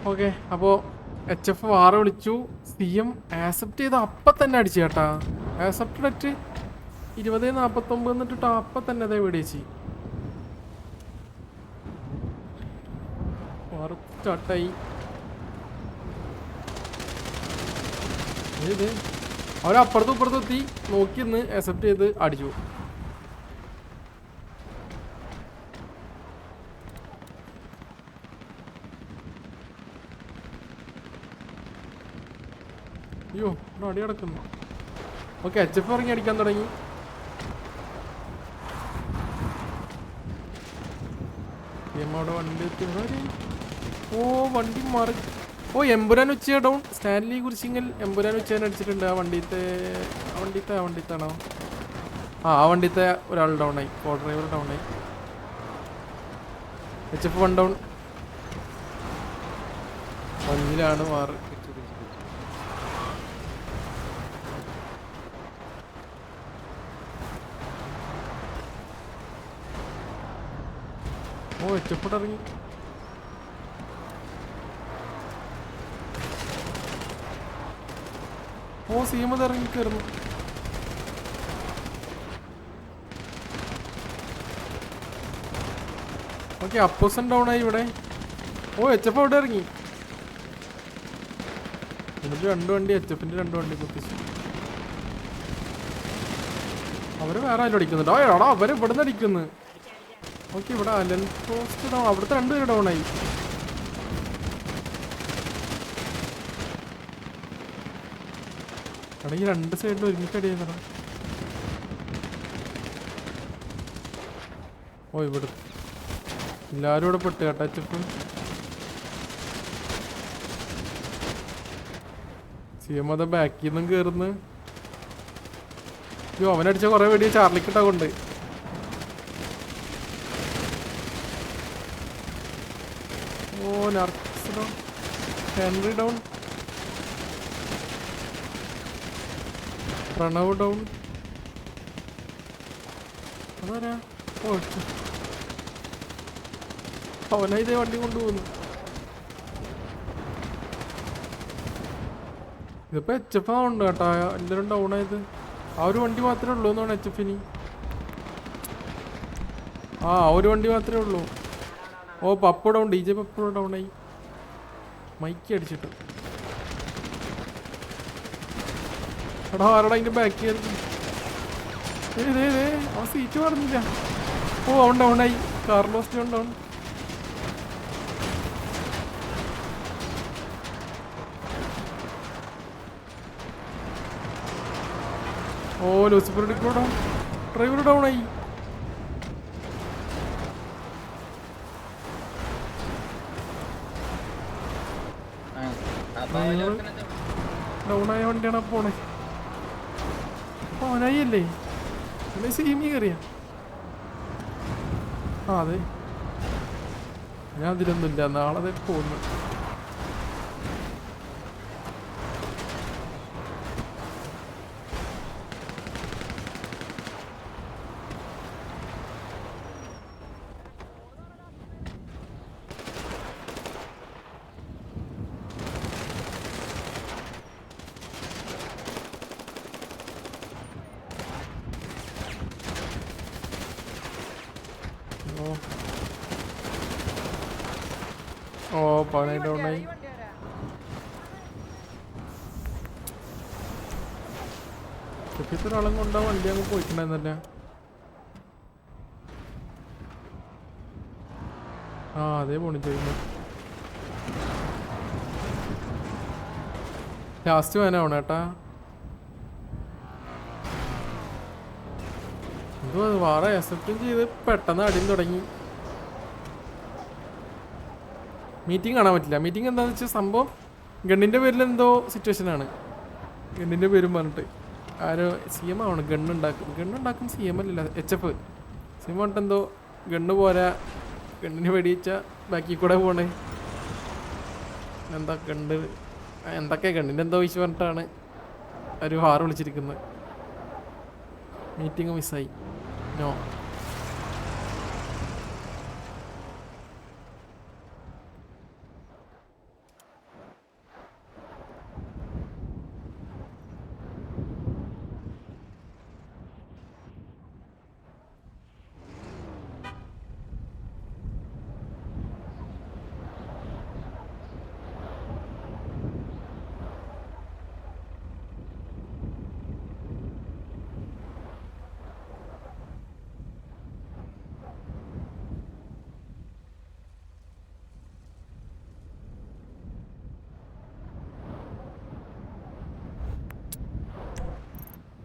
Okay, അപ്പോൾ HF വാറ വിളിച്ചു. CM accept ചെയ്ത് അപ്പം തന്നെ അടിച്ചു കേട്ടാ. ആക്സെപ്റ്റ് അറ്റ് 20:49 എന്നിട്ട് അപ്പം തന്നെ അതേ വെടിവെച്ച് വാർ സ്റ്റാർട്ടായി. ഇത് അവരപ്പുറത്തും ഇപ്പുറത്തും എത്തി നോക്കി നിന്ന് ആക്സെപ്റ്റ് ചെയ്ത് അടിച്ചു. അയ്യോ ഇവിടെ അടി കിടക്കുന്നു. ഓക്കെ, HF ഇറങ്ങി അടിക്കാൻ തുടങ്ങി. അവിടെ വണ്ടി എത്തി. ഓ വണ്ടി മാറി. ഓ എമ്പുരാൻ ഉച്ച ഡൗൺ. സ്റ്റാൻലി കുറിച്ചിങ്ങൽ എമ്പുരാൻ ഉച്ചേനെ അടിച്ചിട്ടുണ്ട്. ആ വണ്ടിത്താണോ? ആ വണ്ടിത്തെ ഒരാൾ ഡൗൺ ആയി. കോ ഡ്രൈവർ ഡൗൺ ആയി. HF 1 down. ഒന്നിലാണ് മാറ്. ഓ HF ഇറങ്ങി. ഓ CM ഇറങ്ങി കയറുന്നു. ഓക്കെ, അപ്പോസൺ ഡൗൺ ആയി ഇവിടെ. ഓ HF അവിടെ ഇറങ്ങി. എന്നിട്ട് 2 വണ്ടി HFന്റെ 2 വണ്ടി കുത്തിച്ചു. അവര് വേറെ ആരും അടിക്കുന്നുണ്ടോ? എടാ അവര് ഇവിടെ നിന്ന് അടിക്കുന്നു. ഓക്കെ, ഇവിടെ ലെൻസ് പോസ്റ്റ് ഡൗൺ. അവിടുത്തെ 2 പേര് ഡൗൺ ആയി. എടാ ഈ 2 സൈഡിൽ ഒരുമിച്ച് അടിയാ. ഓ ഇവിടെ എല്ലാരും ഇവിടെ പെട്ട് കേട്ടോ. HF CM അതാ ബാക്കിൽ നിന്നും കയറുന്നു. അയ്യോ അവനടിച്ച കുറെ വെടിയ ചാർലിക്കിട്ടാ കൊണ്ട്. ഓ നർക്സ് down. Henry down. Pranav down. അതാരാ? ഓ അവനാ ഇതേ വണ്ടി കൊണ്ടുപോകുന്നു. ഇതിപ്പോ HF ഉണ്ട് കേട്ടാ. എല്ലാവരും ഡൗൺ ആയത്. ആ ഒരു വണ്ടി മാത്രമേ ഉള്ളൂ എന്നാണ് HFന്. ആ ഒരു വണ്ടി മാത്രമേ ഉള്ളൂ. ഓ പപ്പ ഡൗൺ. DJ പപ്പ ഡൗൺ ആയി. മൈക്ക് അടിച്ചിട്ട്. എടാ ആരടാ അതിന്റെ ബാക്ക് കയറി. ആ സീറ്റ് പറഞ്ഞില്ല. ഓ അവൻ ഡൗൺ ആയി. Carlos John down. ഓ ലൂസിഫർ ഡൗൺ. ഡ്രൈവർ ഡൗൺ ആയി. ഡൗൺ ആയ വണ്ടിയാണ് പോണേ. അപ്പൊ അവനായി അല്ലേ? സീമി കയറിയ. ആ അതെ, ഞാൻ അതിലൊന്നുമില്ല. നാളെ അതെ പോകുന്നു. ഓ പവനായി ഡൗൺ ആയി. ഒരാളും കൊണ്ടാ വണ്ടി അങ്ങ് പോയിട്ടുണ്ടായിരുന്നല്ലേ. ആ അതേ പോണി ചെയ്യുന്നു. ലാസ്റ്റ് വേനാവണം ഏട്ടാ. എന്തോ അത് വാറ അക്സെപ്റ്റും ചെയ്ത് പെട്ടെന്ന് അടിയും തുടങ്ങി. മീറ്റിംഗ് കാണാൻ പറ്റില്ല. മീറ്റിംഗ് എന്താണെന്ന് വെച്ചാൽ സംഭവം ഗണ്ണിൻ്റെ പേരിൽ എന്തോ സിറ്റുവേഷനാണ്. ഗണ്ണിൻ്റെ പേരും പറഞ്ഞിട്ട് ആരോ CM ആണ് ഗണ്ണുണ്ടാക്കും CM അല്ലല്ല HF. CM പറഞ്ഞിട്ട് എന്തോ ഗണ്ണ് പോരാ, ഗണ്ണിന് വെടിയിച്ച ബാക്കി കൂടെ പോണേ. എന്താ ഗണ്ട് എന്തൊക്കെ ഗണ്ണിൻ്റെ എന്തോ വിഷയം പറഞ്ഞിട്ടാണ് ഒരു വാർ വിളിച്ചിരിക്കുന്നത്. മീറ്റിംഗ് മിസ്സായി. നോ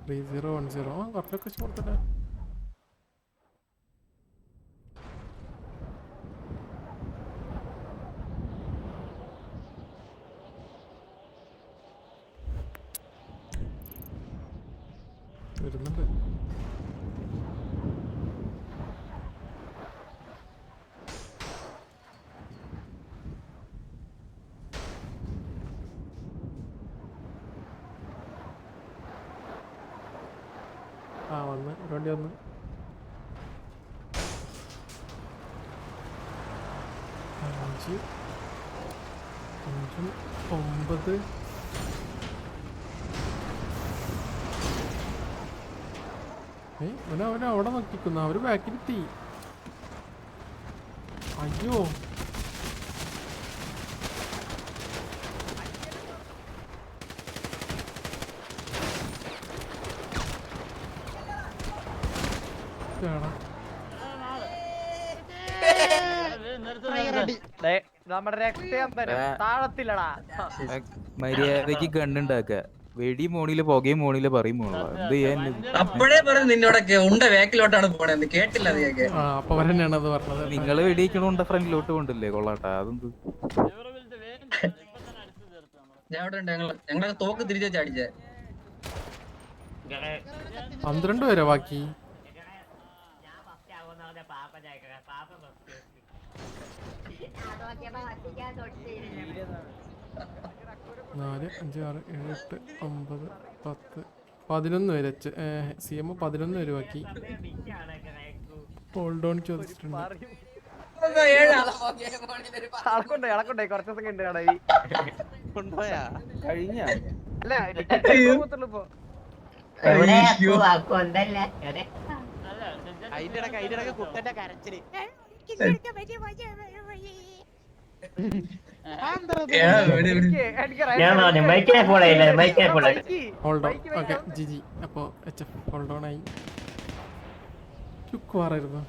3010 ആ കുറച്ചൊക്കെ കൊടുത്തല്ലേ. വരുന്നുണ്ട്. ആ വന്ന് ഒരു വണ്ടി വന്ന്. അഞ്ച് 9 അവനെ അവിടെ നോക്കിക്കുന്നു. അവര് ബാക്കിലെത്തി. അയ്യോ കേടാ. നമ്മുടെ രക്തം താഴത്തില്ലടാ. മര്യാദക്ക് കണ്ണുണ്ടാക്ക. വെടി മോണില് പുകയും മോണില് പറയും മോണല്ലോ. എന്ത് ചെയ്യാൻ അപ്പോഴേ പറഞ്ഞു നിന്നോടൊക്കെ ഉണ്ട വേക്കിലോട്ടാണ് പോണേന്ന് കേട്ടില്ല നീയൊക്കെ. അപ്പൊ അവരെന്നെയാണ് അത് പറഞ്ഞത്. നിങ്ങള് വെടിയിക്കണോണ്ട ഫ്രണ്ടിലോട്ട് കൊണ്ടില്ലേ കൊള്ളാട്ടാ. അതെന്ത് ഞാൻ അവിടെ ഉണ്ട്. ഞങ്ങളൊക്കെ തോക്ക് തിരിച്ചു വെച്ച് അടിച്ചേ. 12 പേരാ ബാക്കി. നാല് 5 6 7 8 9 10 11 പേര്. CM 11 പേര് ബാക്കി. ഹോൾഡ് ഓൺ ചോദിച്ചിട്ടുണ്ട്. ഇളക്കുണ്ടായി കുറച്ച് ദിവസം ഉണ്ട് കട കഴിഞ്ഞ അല്ല ഇപ്പൊ അതിന്റെ കുട്ടന്റെ കരച്ചില് ഹോൾഡ് ഓൺ. ഓക്കെ ജിജി. അപ്പോൾ HF ഹോൾഡ് ഓൺ ആയി. ക്യുക്ക് വാറായിരുന്നു.